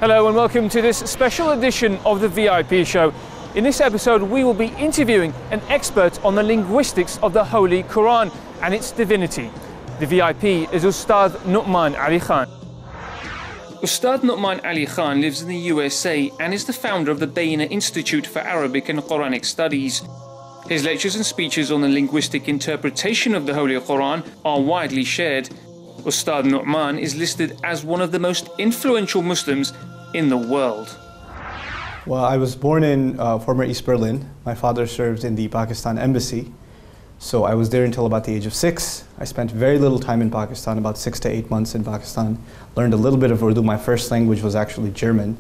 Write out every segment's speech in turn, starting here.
Hello and welcome to this special edition of the VIP show. In this episode we will be interviewing an expert on the linguistics of the Holy Quran and its divinity. The VIP is Ustad Nouman Ali Khan. Ustad Nouman Ali Khan lives in the USA and is the founder of the Bayyina Institute for Arabic and Quranic Studies. His lectures and speeches on the linguistic interpretation of the Holy Quran are widely shared. Ustad Nouman is listed as one of the most influential Muslims in the world. Well, I was born in former East Berlin. My father served in the Pakistan embassy. So I was there until about the age of 6. I spent very little time in Pakistan, about 6 to 8 months in Pakistan. Learned a little bit of Urdu. My first language was actually German.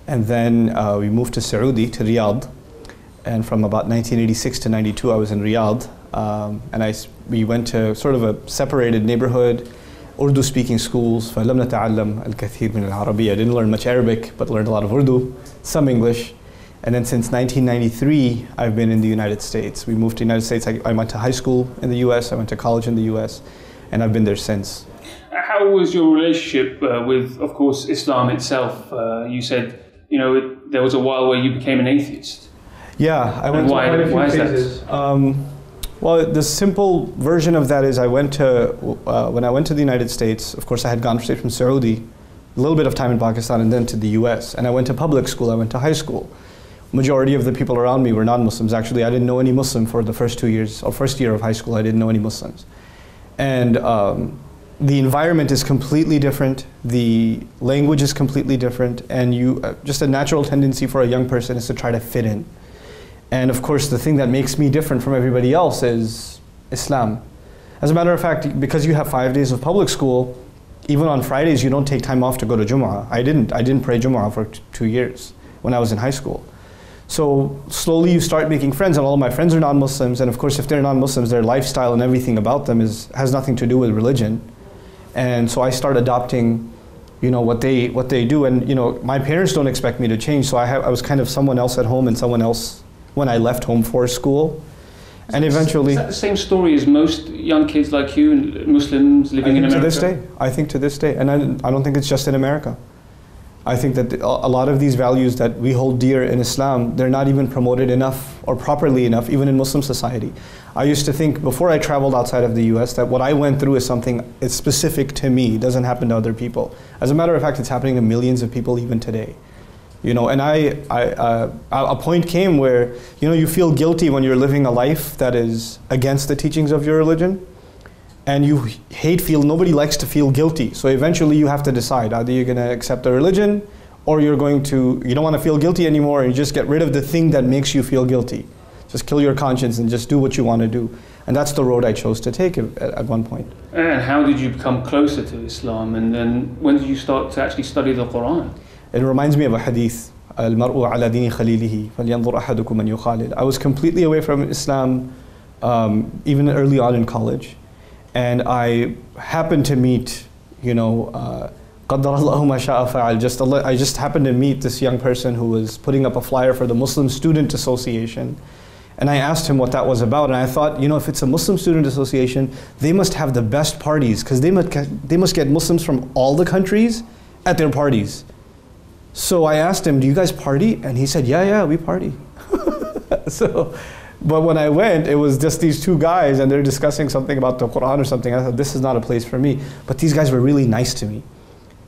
And then we moved to Saudi, to Riyadh. And from about 1986 to 92, I was in Riyadh. We went to sort of a separated neighborhood, Urdu-speaking schools. فَلَمْ نَتَعَلَّمْ الْكَثِيرُ مِنَ الْعَرَبِيَّة. I didn't learn much Arabic, but learned a lot of Urdu, some English. And then since 1993, I've been in the United States. We moved to the United States. I went to high school in the US, I went to college in the US, and I've been there since. How was your relationship with, of course, Islam itself? You said, there was a while where you became an atheist. Yeah, I went to quite a few phases. Well, the simple version of that is when I went to the United States, of course I had gone straight from Saudi, a little bit of time in Pakistan and then to the US. And I went to public school, I went to high school. Majority of the people around me were non-Muslims. Actually, I didn't know any Muslim for the first 2 years, or first year of high school, I didn't know any Muslims. And the environment is completely different, the language is completely different, and just a natural tendency for a young person is to try to fit in. And of course, the thing that makes me different from everybody else is Islam. As a matter of fact, because you have 5 days of public school, even on Fridays, you don't take time off to go to Jumu'ah. I didn't pray Jumu'ah for 2 years when I was in high school. So slowly you start making friends, and all of my friends are non-Muslims. And of course, if they're non-Muslims, their lifestyle and everything about them has nothing to do with religion. And so I start adopting, what they do. And my parents don't expect me to change. So I was kind of someone else at home and someone else when I left home for school. And eventually... Is that the same story as most young kids like you, Muslims living in America? To this day. I think to this day. And I don't think it's just in America. I think that a lot of these values that we hold dear in Islam, they're not even promoted enough or properly enough, even in Muslim society. I used to think, before I traveled outside of the US, that what I went through is something it's specific to me. It doesn't happen to other people. As a matter of fact, it's happening to millions of people even today. And a point came where, you feel guilty when you're living a life that is against the teachings of your religion. And you nobody likes to feel guilty. So eventually you have to decide, either you're going to accept the religion, or you don't want to feel guilty anymore, and you just get rid of the thing that makes you feel guilty. Just kill your conscience and just do what you want to do. And that's the road I chose to take at one point. And how did you become closer to Islam? And then when did you start to actually study the Quran? It reminds me of a hadith. الْمَرْءُ عَلَى دِينِ خَلِيلِهِ فَلْيَنْظُرْ أَحَدُكُمْ مَنْ يُخَالِلُ. I was completely away from Islam even early on in college. And I happened to meet, قَدَّرَ اللَّهُ مَا شَاءَ فَعَلَ. I just happened to meet this young person who was putting up a flyer for the Muslim Student Association. And I asked him what that was about. And I thought, if it's a Muslim Student Association, they must have the best parties, because they must get Muslims from all the countries at their parties. So I asked him, do you guys party? And he said, yeah, we party. But when I went, it was just these two guys, and they're discussing something about the Quran or something. I thought, this is not a place for me. But these guys were really nice to me.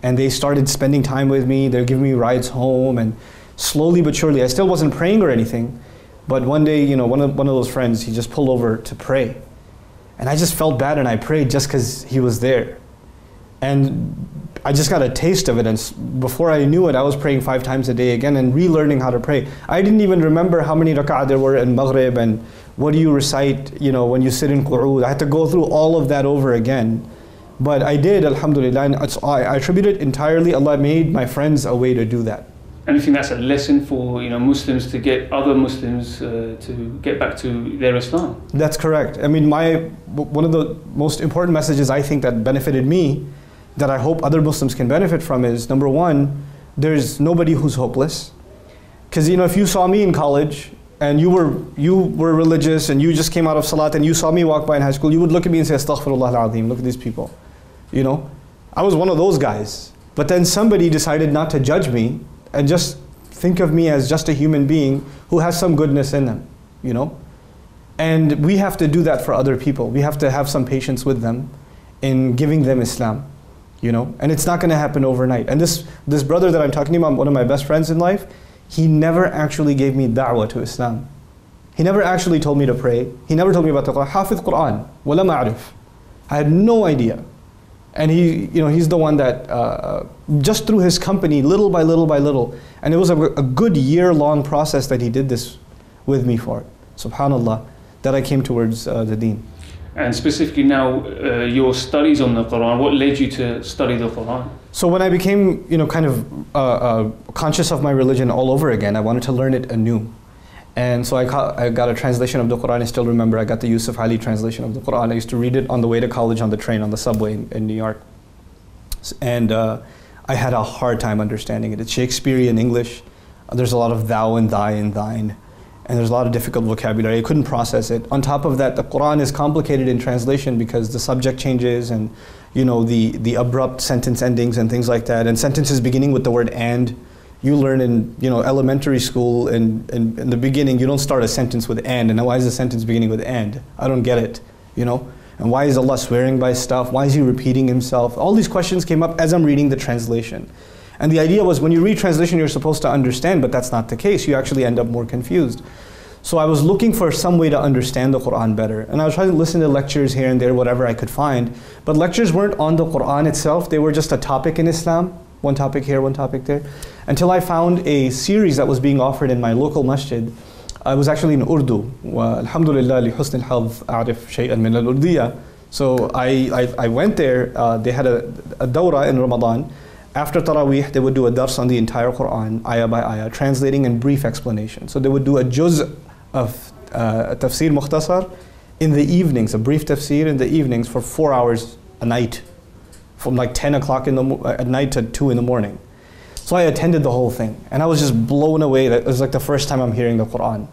And they started spending time with me. They were giving me rides home. And slowly but surely, I still wasn't praying or anything. But one day, one of those friends, he just pulled over to pray. And I just felt bad, and I prayed just because he was there. And I just got a taste of it, and before I knew it, I was praying 5 times a day again and relearning how to pray. I didn't even remember how many rak'ah there were in Maghrib and what do you recite, when you sit in qu'ud. I had to go through all of that over again. But I did, alhamdulillah, and I attribute it entirely, Allah made my friends a way to do that. And you think that's a lesson for Muslims to get other Muslims to get back to their Islam? That's correct. I mean, one of the most important messages I think that benefited me, that I hope other Muslims can benefit from, is number one, there's nobody who's hopeless. Because if you saw me in college and you were religious and you just came out of Salat and you saw me walk by in high school, you would look at me and say, Astaghfirullah al-Azim, look at these people. I was one of those guys. But then somebody decided not to judge me and just think of me as just a human being who has some goodness in them, you know? And we have to do that for other people. We have to have some patience with them in giving them Islam, you know? And it's not going to happen overnight. And this brother that I'm talking about, one of my best friends in life, he never actually gave me da'wah to Islam. He never actually told me to pray. He never told me about the Quran. Hafiz Quran, wala ma'arif. I had no idea. And he's the one that, just through his company, little by little by little, and it was a good year-long process that he did this with me for, subhanallah, that I came towards the deen. And specifically now, your studies on the Quran, what led you to study the Quran? So when I became, kind of conscious of my religion all over again, I wanted to learn it anew. And so I got a translation of the Quran. I still remember I got the Yusuf Ali translation of the Quran. I used to read it on the way to college on the train, on the subway in New York. And I had a hard time understanding it. It's Shakespearean English. There's a lot of thou and thy and thine. And there's a lot of difficult vocabulary. I couldn't process it. On top of that, the Quran is complicated in translation because the subject changes and the abrupt sentence endings and things like that. And sentences beginning with the word and. You learn in elementary school in the beginning, you don't start a sentence with and why is the sentence beginning with and? I don't get it, And why is Allah swearing by stuff? Why is He repeating Himself? All these questions came up as I'm reading the translation. And the idea was when you read translation, you're supposed to understand, but that's not the case. You actually end up more confused. So I was looking for some way to understand the Quran better. And I was trying to listen to lectures here and there, whatever I could find. But lectures weren't on the Quran itself. They were just a topic in Islam. One topic here, one topic there. Until I found a series that was being offered in my local masjid. It was actually in Urdu. Alhamdulillah, li husn al-hadh a'rif shay'an min al-Urdiya. So I went there. They had a dawrah in Ramadan. After Taraweeh, they would do a dars on the entire Quran, ayah by ayah, translating and brief explanation. So they would do a juz of tafsir mukhtasar in the evenings, a brief tafsir in the evenings for 4 hours a night. From like 10 o'clock at night to 2 in the morning. So I attended the whole thing. And I was just blown away. That it was like the first time I'm hearing the Quran.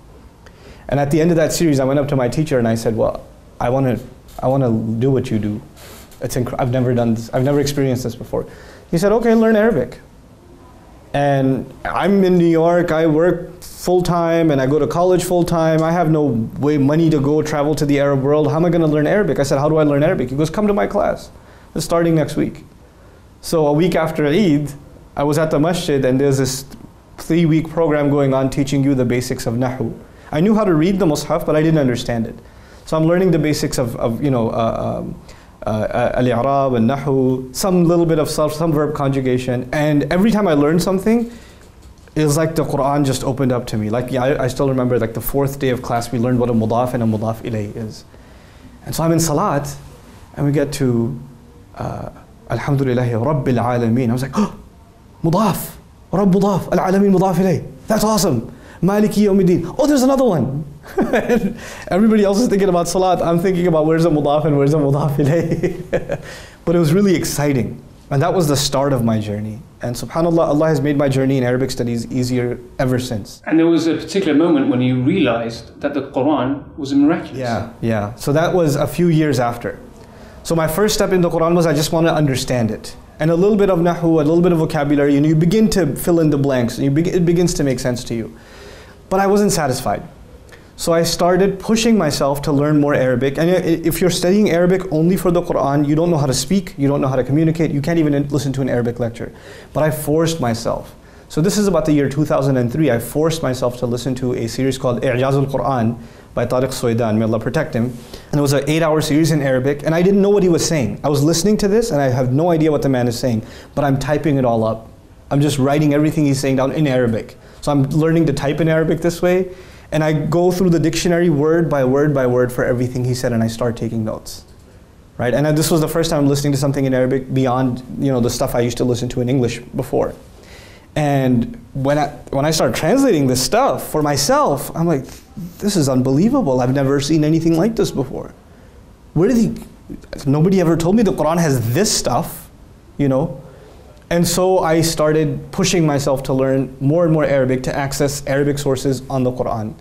And at the end of that series, I went up to my teacher and I said, well, I want to do what you do. I've never done this. I've never experienced this before. He said, okay, learn Arabic. And I'm in New York. I work full-time and I go to college full-time. I have no money to go travel to the Arab world. How am I going to learn Arabic? I said, how do I learn Arabic? He goes, come to my class. Starting next week. So a week after Eid, I was at the masjid and there's this 3-week program going on teaching you the basics of Nahu. I knew how to read the Mus'haf, but I didn't understand it. So I'm learning the basics of al-i'rab and Nahu, some little bit of sarf, some verb conjugation. And every time I learned something, it was like the Quran just opened up to me. Like I still remember like the 4th day of class, we learned what a mudaf and a mudaf ilayh is. And so I'm in salat and we get to Alhamdulillahi Rabbil Alameen. I was like, oh, Mudaf, Rabb Mudaf, Al Alameen Mudaf ilayh. That's awesome. Maliki Yawmiddin. Oh, there's another one. Everybody else is thinking about Salat. I'm thinking about where's the Mudaf and where's the Mudaf ilayh. But it was really exciting. And that was the start of my journey. And subhanAllah, Allah has made my journey in Arabic studies easier ever since. And there was a particular moment when you realized that the Quran was miraculous. Yeah. So that was a few years after. So my first step in the Quran was I just want to understand it. And a little bit of Nahu, a little bit of vocabulary, and you begin to fill in the blanks. And it begins to make sense to you. But I wasn't satisfied. So I started pushing myself to learn more Arabic. And if you're studying Arabic only for the Quran, you don't know how to speak, you don't know how to communicate, you can't even listen to an Arabic lecture. But I forced myself. So this is about the year 2003. I forced myself to listen to a series called I'jazul Quran by Tariq Soidan, may Allah protect him. And it was an 8-hour series in Arabic, and I didn't know what he was saying. I was listening to this, and I have no idea what the man is saying, but I'm typing it all up. I'm just writing everything he's saying down in Arabic. So I'm learning to type in Arabic this way, and I go through the dictionary word by word for everything he said, and I start taking notes. Right? And this was the first time I'm listening to something in Arabic beyond the stuff I used to listen to in English before. And when I started translating this stuff for myself, I'm like, this is unbelievable. I've never seen anything like this before. Nobody ever told me the Quran has this stuff, And so I started pushing myself to learn more and more Arabic, to access Arabic sources on the Quran.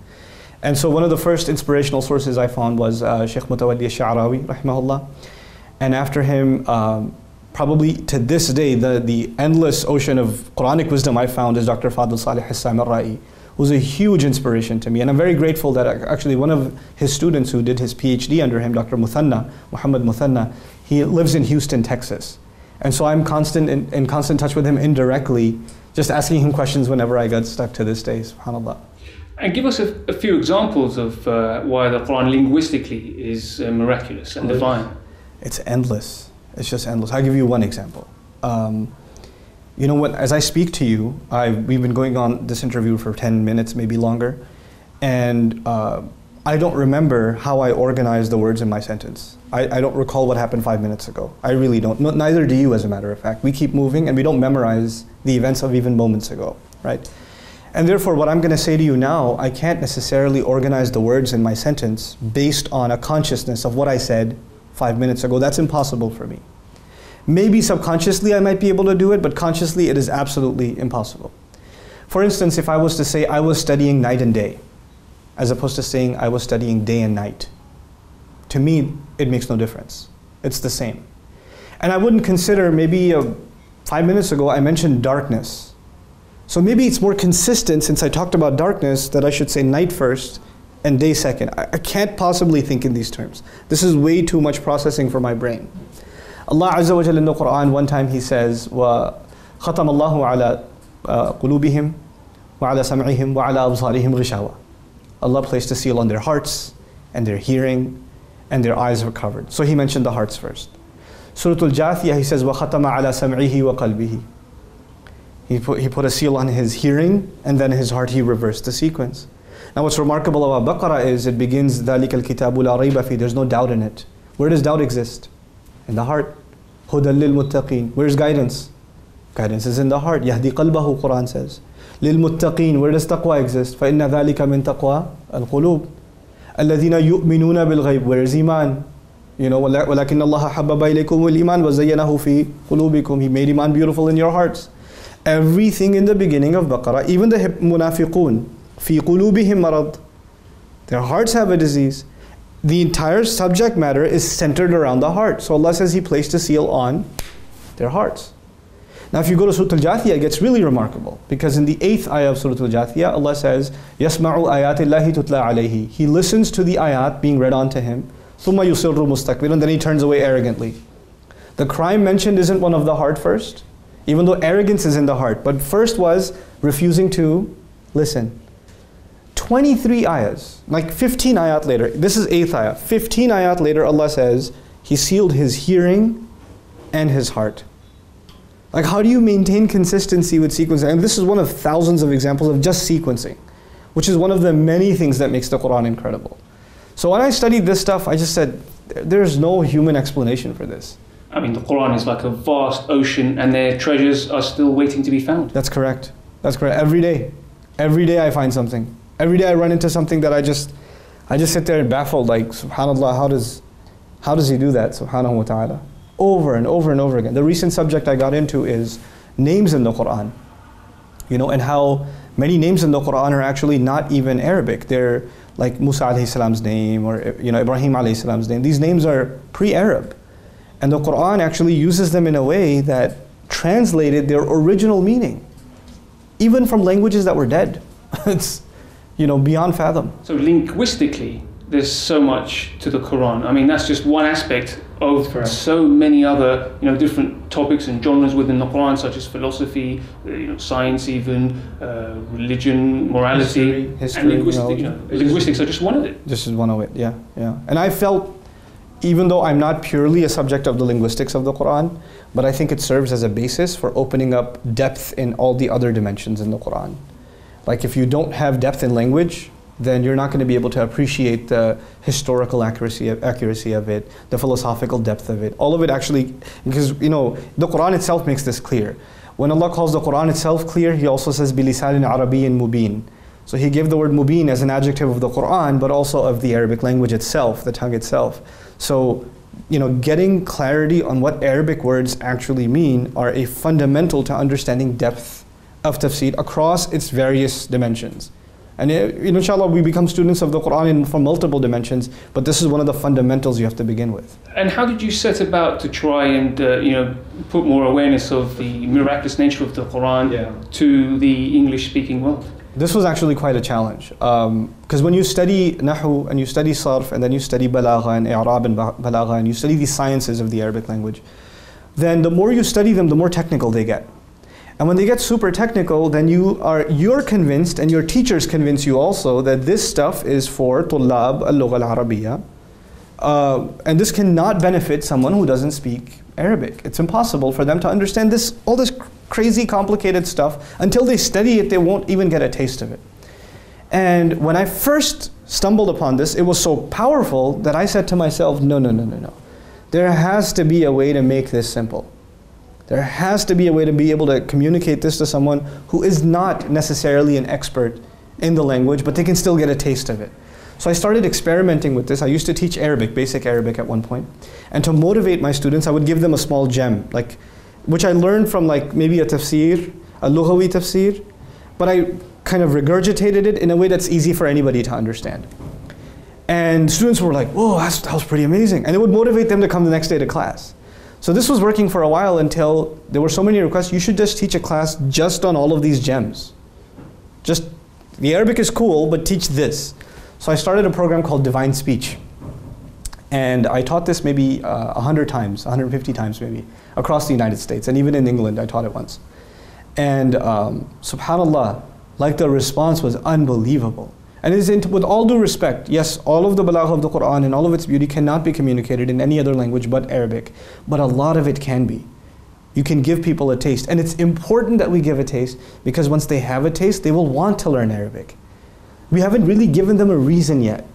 And so one of the first inspirational sources I found was Sheikh Mutawalli al-Sha'rawi, rahimahullah. And after him, probably to this day, the endless ocean of Quranic wisdom I found is Dr. Fadl Salih Al-Samarra'i, who's a huge inspiration to me. And I'm very grateful that actually one of his students who did his PhD under him, Dr. Muhammad Muthanna, he lives in Houston, Texas. And so I'm in constant touch with him indirectly, just asking him questions whenever I got stuck to this day, subhanAllah. And give us a few examples of why the Quran linguistically is miraculous and divine. It's endless. It's just endless. I'll give you one example. You know what, as I speak to you, we've been going on this interview for 10 minutes, maybe longer, and I don't remember how I organized the words in my sentence. I don't recall what happened 5 minutes ago. I really don't. Neither do you, as a matter of fact. We keep moving and we don't memorize the events of even moments ago, right? And therefore, what I'm going to say to you now, I can't necessarily organize the words in my sentence based on a consciousness of what I said 5 minutes ago. That's impossible for me. Maybe subconsciously I might be able to do it, but consciously it is absolutely impossible. For instance, if I was to say I was studying night and day, as opposed to saying I was studying day and night, to me it makes no difference. It's the same. And I wouldn't consider, maybe 5 minutes ago I mentioned darkness. So maybe it's more consistent, since I talked about darkness, that I should say night first and day second. I can't possibly think in these terms. This is way too much processing for my brain. Allah Azza wa Jalla in the Quran, one time He says, وَخَتَمَ اللَّهُ عَلَى قُلُوبِهِمْ وَعَلَى سَمْعِهِمْ وَعَلَى أَبْصَارِهِمْ غِشَاوَةً. Allah placed a seal on their hearts and their hearing, and their eyes were covered. So He mentioned the hearts first. Surah Al-Jathiyah, He says, وَخَتَمَ عَلَى سَمْعِهِ وَقَلْبِهِ. He put a seal on his hearing, and then his heart He reversed the sequence. Now what's remarkable about Baqarah is it begins, ذَلِكَ الْكِتَابُ لَا رَيْبَ فِيهِ. There's no doubt in it. Where does doubt exist? In the heart. هُدًى لِلْمُتَّقِينَ. Where's guidance? Guidance is in the heart. يَهْدِي قَلْبَهُ, Quran says. لِلْمُتَّقِينَ. Where does taqwa exist? فَإِنَّ ذَلِكَ مِن تَقْوَى الْقُلُوبِ. الَّذِينَ يُؤْمِنُونَ بِالْغَيْبِ. Where is iman? You know, وَلَكِنَّ اللَّهَ حَبَّبَ إِلَيْكُمُ الْإِيمَانَ وَزَيَّنَهُ فِي قُلُوبِكُم. He made iman beautiful in your hearts. Everything in the beginning of Baqarah, even the munafiqun, fi qulubihim marad, their hearts have a disease. The entire subject matter is centered around the heart. So Allah says He placed a seal on their hearts. Now if you go to Surah Al-Jathiyah, it gets really remarkable, because in the 8th ayah of Surah Al-Jathiyah, Allah says, يَسْمَعُ آيَاتِ اللَّهِ تُتْلَى عَلَيْهِ. He listens to the ayat being read onto him, ثُمَّ يُصِرُّ مُسْتَكْبِرًا. Then he turns away arrogantly. The crime mentioned isn't one of the heart first, even though arrogance is in the heart, but first was refusing to listen. 23 ayahs, like 15 ayat later, this is 8th ayah, 15 ayat later Allah says He sealed his hearing and his heart. Like, how do you maintain consistency with sequencing? And this is one of thousands of examples of just sequencing, which is one of the many things that makes the Quran incredible. So when I studied this stuff, I just said, there's no human explanation for this. I mean, the Quran is like a vast ocean, and their treasures are still waiting to be found. That's correct. That's correct. Every day I find something. Every day I run into something that I just sit there and baffled, like, subhanAllah, how does He do that, subhanahu wa ta'ala? Over and over and over again. The recent subject I got into is names in the Quran. You know, and how many names in the Quran are actually not even Arabic. They're like Musa alayhi salam's name, or you know, Ibrahim alayhi salam's name. These names are pre-Arab. And the Quran actually uses them in a way that translated their original meaning, even from languages that were dead. It's, you know, beyond fathom. So linguistically, there's so much to the Quran. I mean, that's just one aspect of so many other, you know, different topics and genres within the Quran, such as philosophy, you know, science, even religion, morality, history, and linguistics. You know, linguistics are just one of it. Just one of it, yeah. And I felt, even though I'm not purely a subject of the linguistics of the Quran, but I think it serves as a basis for opening up depth in all the other dimensions in the Quran. Like, if you don't have depth in language, then you're not going to be able to appreciate the historical accuracy of it, the philosophical depth of it. All of it actually, because, you know, the Quran itself makes this clear. When Allah calls the Quran itself clear, He also says بِلِسَانٍ عَرَبِيٍّ مُبِينٍ. So He gave the word mubin as an adjective of the Quran, but also of the Arabic language itself, the tongue itself. So, you know, getting clarity on what Arabic words actually mean are a fundamental to understanding depth of tafsir across its various dimensions. And inshallah, we become students of the Quran from multiple dimensions, but this is one of the fundamentals you have to begin with. And how did you set about to try and put more awareness of the miraculous nature of the Quran to the English-speaking world? This was actually quite a challenge, because when you study Nahu and you study Sarf and then you study Balagha and I'rab and Balagha and you study these sciences of the Arabic language, then the more you study them, the more technical they get. And when they get super technical, then you're convinced, and your teachers convince you also, that this stuff is for Tullab al-Lugha al-Arabiyya, and this cannot benefit someone who doesn't speak Arabic. It's impossible for them to understand all this crazy complicated stuff. Until they study it, they won't even get a taste of it. And when I first stumbled upon this, it was so powerful that I said to myself, no. There has to be a way to make this simple. There has to be a way to be able to communicate this to someone who is not necessarily an expert in the language, but they can still get a taste of it. So I started experimenting with this. I used to teach Arabic, basic Arabic at one point. And to motivate my students, I would give them a small gem, which I learned from maybe a tafsir, a lughawi tafsir, but I kind of regurgitated it in a way that's easy for anybody to understand. And students were like, whoa, that was pretty amazing. And it would motivate them to come the next day to class. So this was working for a while until there were so many requests, you should just teach a class just on all of these gems. Just, the Arabic is cool, but teach this. So I started a program called Divine Speech. And I taught this maybe 100 times, 150 times maybe, across the United States. And even in England, I taught it once. And subhanAllah, the response was unbelievable. And it is with all due respect, yes, all of the balagh of the Quran and all of its beauty cannot be communicated in any other language but Arabic. But a lot of it can be. You can give people a taste. And it's important that we give a taste, because once they have a taste, they will want to learn Arabic. We haven't really given them a reason yet.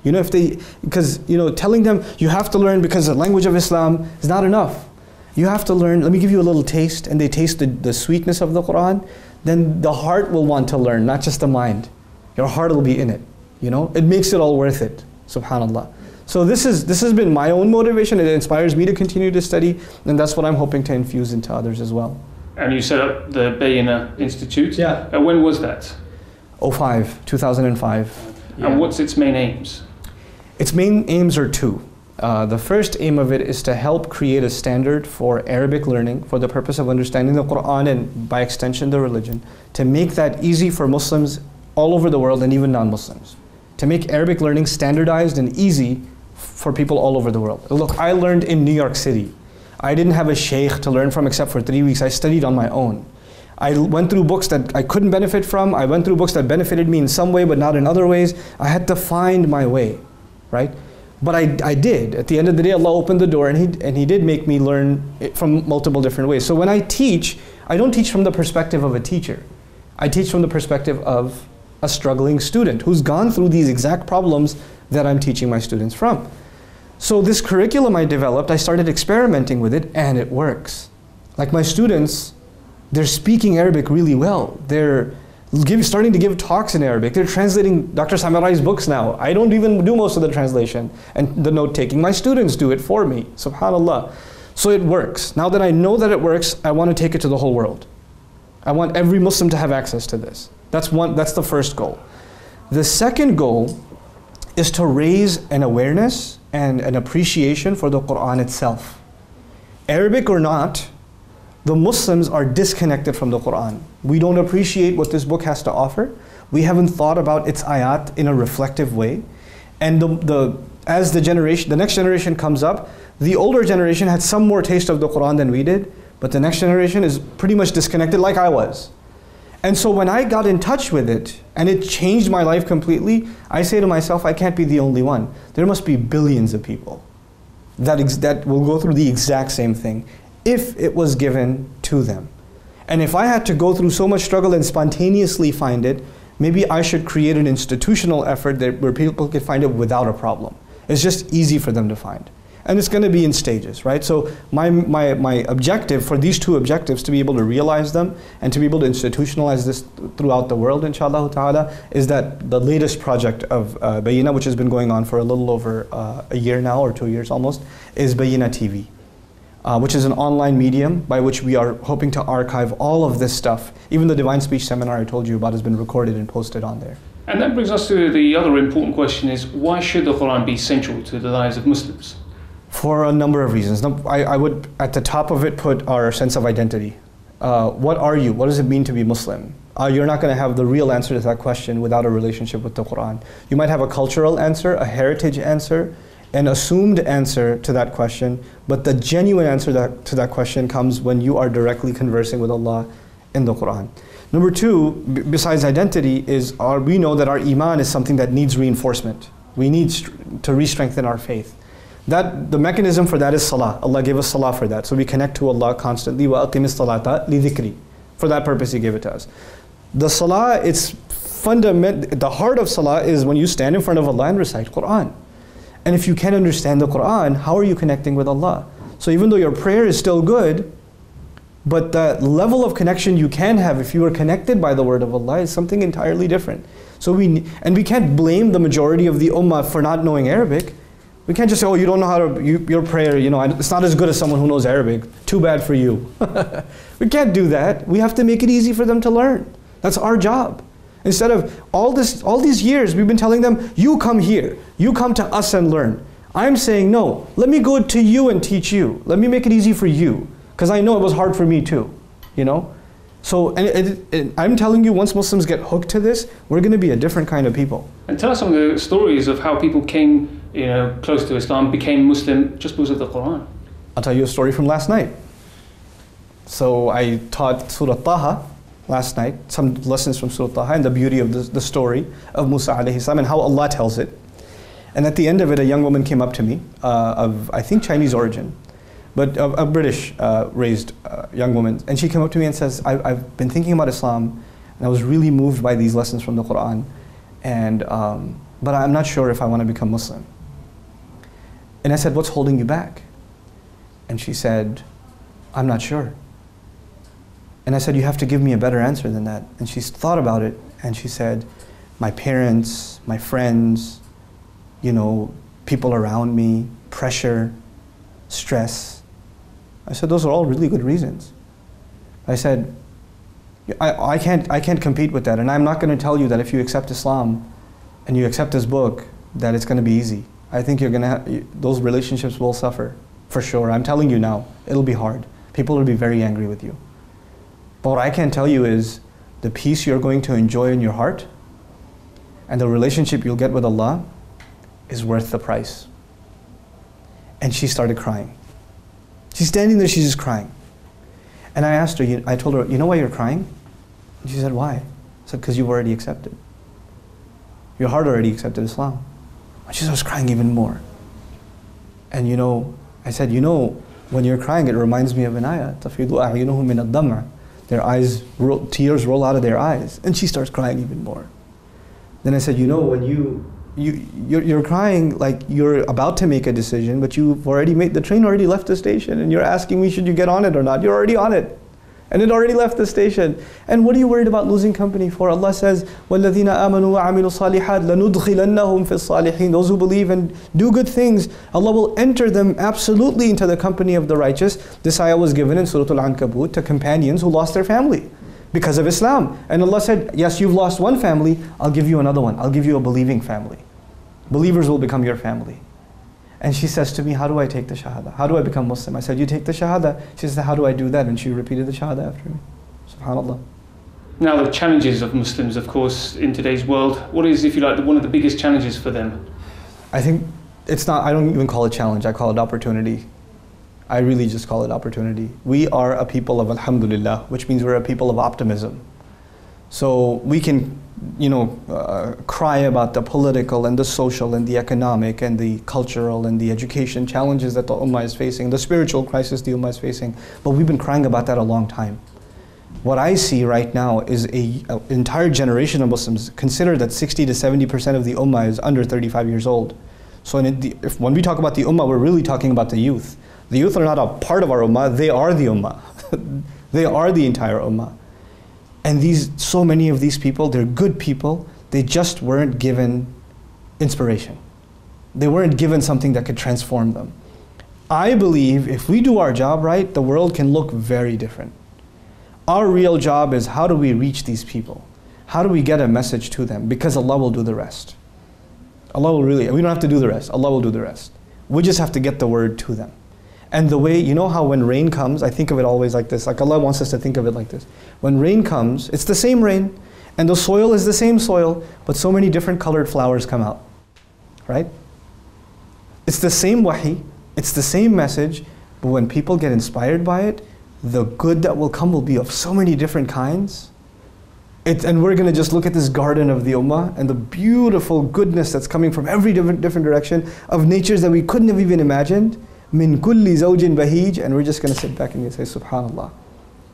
Because telling them you have to learn because the language of Islam is not enough. You have to learn, let me give you a little taste, and they taste the sweetness of the Quran, then the heart will want to learn, not just the mind. Your heart will be in it. It makes it all worth it, subhanAllah. So this has been my own motivation. It inspires me to continue to study, and that's what I'm hoping to infuse into others as well. And you set up the Bayyinah Institute? Yeah. And when was that? 2005. Yeah. And what's its main aims? Its main aims are two. The first aim of it is to help create a standard for Arabic learning for the purpose of understanding the Quran and by extension the religion, to make that easy for Muslims all over the world and even non-Muslims. To make Arabic learning standardized and easy for people all over the world. Look, I learned in New York City. I didn't have a sheikh to learn from except for 3 weeks. I studied on my own. I went through books that I couldn't benefit from. I went through books that benefited me in some way but not in other ways. I had to find my way, right? But I did. At the end of the day, Allah opened the door, and He did make me learn it from multiple different ways. So when I teach, I don't teach from the perspective of a teacher. I teach from the perspective of a struggling student who's gone through these exact problems that I'm teaching my students from. So this curriculum I developed, I started experimenting with it, and it works. My students, they're speaking Arabic really well. They're starting to give talks in Arabic. They're translating Dr. Samarai's books now. I don't even do most of the translation and the note-taking. My students do it for me, subhanAllah. So it works. Now that I know that it works, I want to take it to the whole world. I want every Muslim to have access to this. That's the first goal. The second goal is to raise an awareness and an appreciation for the Quran itself. Arabic or not, the Muslims are disconnected from the Quran. We don't appreciate what this book has to offer. We haven't thought about its ayat in a reflective way. And as the next generation comes up, the older generation had some more taste of the Quran than we did, but the next generation is pretty much disconnected like I was. And so when I got in touch with it, and it changed my life completely, I say to myself, I can't be the only one. There must be billions of people that will go through the exact same thing if it was given to them. And if I had to go through so much struggle and spontaneously find it, maybe I should create an institutional effort where people could find it without a problem. It's just easy for them to find. And it's going to be in stages, right? So my objective for these two objectives, to be able to realize them and to be able to institutionalize this throughout the world, inshallah ta'ala, is that the latest project of Bayyinah, which has been going on for a little over a year now, or 2 years almost, is Bayyinah TV. Which is an online medium by which we are hoping to archive all of this stuff. Even the Divine Speech seminar I told you about has been recorded and posted on there. And that brings us to the other important question is, why should the Quran be central to the lives of Muslims? For a number of reasons. I would, at the top of it, put our sense of identity. What are you? What does it mean to be Muslim? You're not going to have the real answer to that question without a relationship with the Quran. You might have a cultural answer, a heritage answer, an assumed answer to that question, but the genuine answer to that question comes when you are directly conversing with Allah in the Quran. Number two, besides identity, is we know that our iman is something that needs reinforcement. We need to re-strengthen our faith. The mechanism for that is salah. Allah gave us salah for that. So we connect to Allah constantly. وَأَقِمِ الصَّلَاةَ لِذِكْرِ. For that purpose He gave it to us. The salah, the heart of salah is when you stand in front of Allah and recite Quran. And if you can't understand the Quran, how are you connecting with Allah? So even though your prayer is still good, but the level of connection you can have if you are connected by the word of Allah is something entirely different. So we can't blame the majority of the ummah for not knowing Arabic. We can't just say, oh, you don't know how to, your prayer, it's not as good as someone who knows Arabic. Too bad for you. We can't do that. We have to make it easy for them to learn. That's our job. Instead of all these years, we've been telling them, you come here. You come to us and learn. I'm saying, no, let me go to you and teach you. Let me make it easy for you. Because I know it was hard for me too, So I'm telling you, once Muslims get hooked to this, we're going to be a different kind of people. And tell us some of the stories of how people came, close to Islam, became Muslim just because of the Quran. I'll tell you a story from last night. So I taught Surah Taha last night, some lessons from Surah Taha and the beauty of the story of Musa alayhi salam and how Allah tells it. And at the end of it, a young woman came up to me of, I think, Chinese origin, but a British raised young woman. And she came up to me and says, I've been thinking about Islam and I was really moved by these lessons from the Quran, but I'm not sure if I want to become Muslim. And I said, what's holding you back? And she said, I'm not sure. And I said, you have to give me a better answer than that. And she thought about it and she said, my parents, my friends, people around me, pressure, stress. I said, those are all really good reasons. I said, I can't compete with that, and I'm not going to tell you that if you accept Islam and you accept this book, that it's going to be easy. I think those relationships will suffer, for sure. I'm telling you now, it'll be hard. People will be very angry with you. But what I can tell you is, the peace you're going to enjoy in your heart and the relationship you'll get with Allah is worth the price. And she started crying. She's standing there, she's just crying. And I asked her, I told her, you know why you're crying? And she said, why? I said, because you've already accepted. Your heart already accepted Islam. And she starts crying even more. And I said, when you're crying, it reminds me of an ayah. تَفِيضُ أَعْيُنُهُم مِّنَ الدَّمْعِ. Their eyes, tears roll out of their eyes. And she starts crying even more. Then I said, when you're crying like you're about to make a decision, but the train already left the station, and you're asking me, should you get on it or not? You're already on it. And it already left the station. And what are you worried about losing company for? Allah says, وَالَّذِينَ آمَنُوا وَعَمِلُوا الصَّالِحَاتِ لَنُدْخِلَنَّهُمْ فِي الصَّالِحِينَ. Those who believe and do good things, Allah will enter them absolutely into the company of the righteous. This ayah was given in Surah Al-Ankabut to companions who lost their family because of Islam. And Allah said, yes, you've lost one family, I'll give you another one. I'll give you a believing family. Believers will become your family. And she says to me, how do I take the Shahada? How do I become Muslim? I said, you take the Shahada. She said, how do I do that? And she repeated the Shahada after me. SubhanAllah. Now the challenges of Muslims, of course, in today's world, what is, if you like, one of the biggest challenges for them? I think I don't even call it challenge, I call it opportunity. I really just call it opportunity. We are a people of alhamdulillah, which means we're a people of optimism. So we can cry about the political and the social and the economic and the cultural and the education challenges that the ummah is facing, the spiritual crisis the ummah is facing, but we've been crying about that a long time. What I see right now is an entire generation of Muslims. Consider that 60 to 70% of the ummah is under 35 years old. So when we talk about the ummah, we're really talking about the youth. The youth are not a part of our ummah, they are the ummah. They are the entire ummah. And so many of these people, they're good people, they just weren't given inspiration. They weren't given something that could transform them. I believe if we do our job right, the world can look very different. Our real job is, how do we reach these people? How do we get a message to them? Because Allah will do the rest. Allah will really, we don't have to do the rest. Allah will do the rest. We just have to get the word to them. And the way, you know how when rain comes, I think of it always like this, like Allah wants us to think of it like this. When rain comes, it's the same rain, and the soil is the same soil, but so many different colored flowers come out, right? It's the same wahi, it's the same message, but when people get inspired by it, the good that will come will be of so many different kinds. And we're going to just look at this garden of the ummah and the beautiful goodness that's coming from every different direction of natures that we couldn't have even imagined. Min kulli zawjin bahij, and we're just going to sit back and say subhanallah.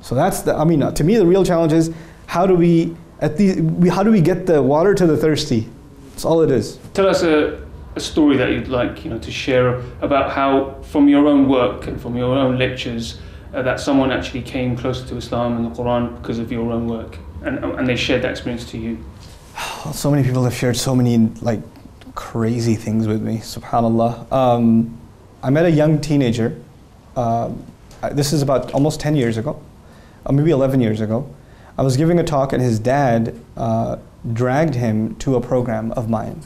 So that's the, I mean, to me the real challenge is how do we get the water to the thirsty? That's all it is. Tell us a story that you'd like, to share about how from your own work and from your own lectures that someone actually came closer to Islam and the Quran because of your own work, and they shared that experience to you. So many people have shared so many crazy things with me, subhanallah. I met a young teenager, this is about almost 10 years ago, maybe 11 years ago. I was giving a talk and his dad dragged him to a program of mine.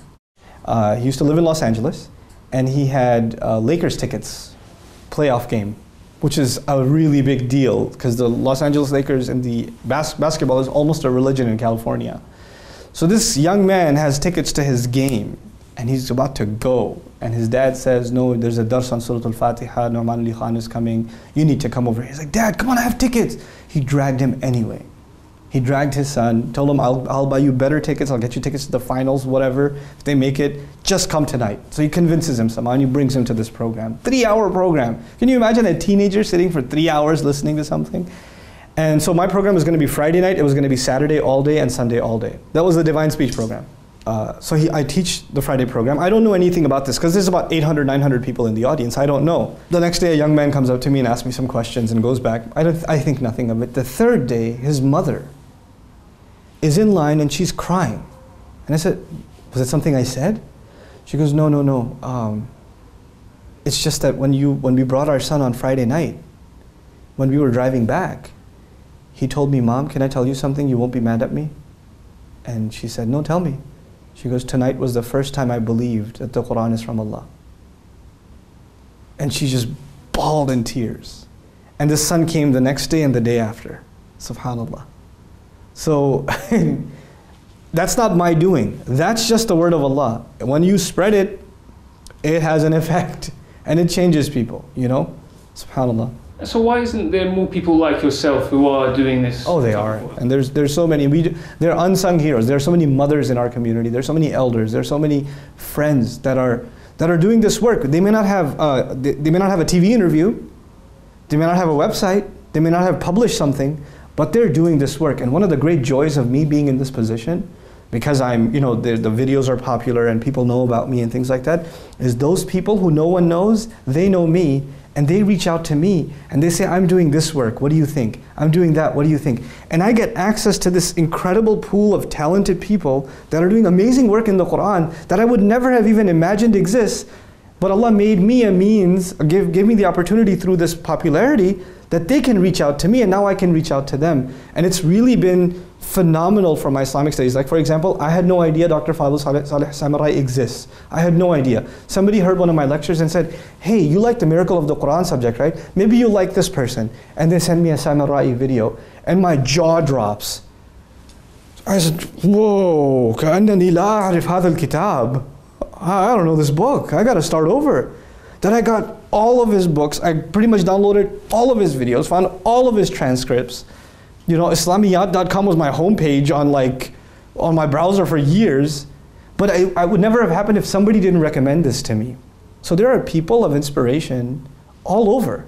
He used to live in Los Angeles and he had Lakers tickets, playoff game, which is a really big deal because the Los Angeles Lakers and the basketball is almost a religion in California. So this young man has tickets to his game and he's about to go. And his dad says, no, there's a dars on Surah Al-Fatiha, Nouman Khan is coming, you need to come over here. He's like, Dad, come on, I have tickets. He dragged him anyway. He dragged his son, told him, I'll buy you better tickets, I'll get you tickets to the finals, whatever. If they make it, just come tonight. So he convinces him somehow and he brings him to this program. 3-hour program. Can you imagine a teenager sitting for 3 hours listening to something? And so my program was going to be Friday night, it was going to be Saturday all day and Sunday all day. That was the Divine Speech program. So I teach the Friday program. I don't know anything about this because there's about 800, 900 people in the audience. I don't know. The next day a young man comes up to me and asks me some questions and goes back. I think nothing of it. The third day, his mother is in line and she's crying. And I said, was it something I said? She goes, no. It's just that when we brought our son on Friday night, when we were driving back, he told me, Mom, can I tell you something? You won't be mad at me? And she said, no, tell me. She goes, tonight was the first time I believed that the Quran is from Allah. And she just bawled in tears. And the son came the next day and the day after. Subhanallah. So that's not my doing. That's just the word of Allah. When you spread it, it has an effect and it changes people, Subhanallah. So why isn't there more people like yourself who are doing this? Oh, they are. And there's so many. They're unsung heroes. There are so many mothers in our community. There's so many elders. There's so many friends that are doing this work. They may not have they may not have a TV interview. They may not have a website. They may not have published something, but they're doing this work. And one of the great joys of me being in this position, because I'm, the videos are popular and people know about me and things like that, is those people who no one knows, they know me. And they reach out to me and they say, I'm doing this work, what do you think? I'm doing that, what do you think? And I get access to this incredible pool of talented people that are doing amazing work in the Quran that I would never have even imagined exists. But Allah made me a means, gave me the opportunity through this popularity that they can reach out to me and now I can reach out to them. And it's really been phenomenal for my Islamic studies. Like for example, I had no idea Dr. Fadl Saleh Samarai exists. I had no idea. Somebody heard one of my lectures and said, hey, you like the Miracle of the Quran subject, right? Maybe you like this person. And they send me a Samarai video and my jaw drops. I said, whoa, كأنني لا أعرف هذا الكتاب. I don't know this book. I got to start over. Then I got all of his books. I pretty much downloaded all of his videos, found all of his transcripts. Islamiyat.com was my homepage on my browser for years. But I would never have happened if somebody didn't recommend this to me. So there are people of inspiration all over,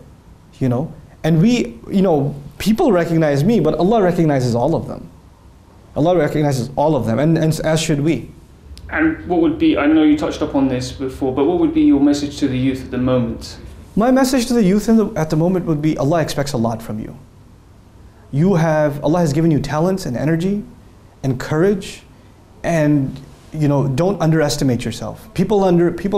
And people recognize me, but Allah recognizes all of them. Allah recognizes all of them, and as should we. And what would be, I know you touched upon this before, but what would be your message to the youth at the moment? My message to the youth at the moment would be, Allah expects a lot from you. Allah has given you talents and energy and courage, and don't underestimate yourself. People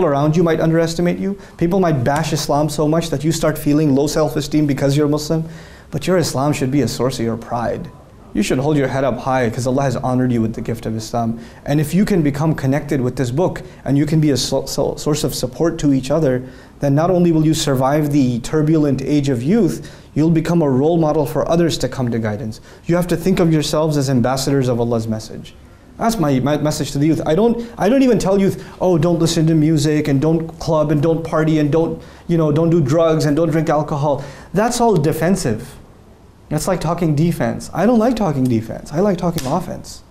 around you might underestimate you. People might bash Islam so much that you start feeling low self-esteem because you're Muslim, but your Islam should be a source of your pride. you should hold your head up high because Allah has honored you with the gift of Islam. And if you can become connected with this book and you can be a source of support to each other, then not only will you survive the turbulent age of youth, you'll become a role model for others to come to guidance. You have to think of yourselves as ambassadors of Allah's message. That's my message to the youth. I don't even tell youth, oh, don't listen to music and don't club and don't party and don't do drugs and don't drink alcohol. That's all defensive. That's like talking defense. I don't like talking defense. I like talking offense.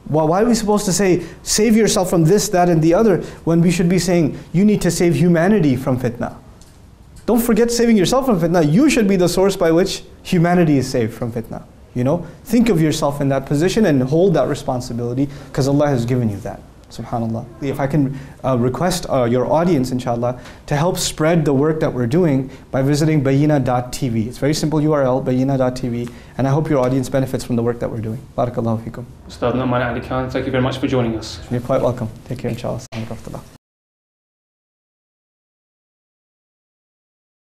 Why are we supposed to say, save yourself from this, that, and the other, when we should be saying, you need to save humanity from fitna? Don't forget saving yourself from fitna. You should be the source by which humanity is saved from fitna. Think of yourself in that position and hold that responsibility because Allah has given you that. SubhanAllah. If I can request your audience, inshallah, to help spread the work that we're doing by visiting bayina.tv. It's a very simple URL, bayina.tv, and I hope your audience benefits from the work that we're doing. Barakallahu feekum. Ustad Nouman Ali Khan, thank you very much for joining us. You're quite welcome. Take care, inshallah.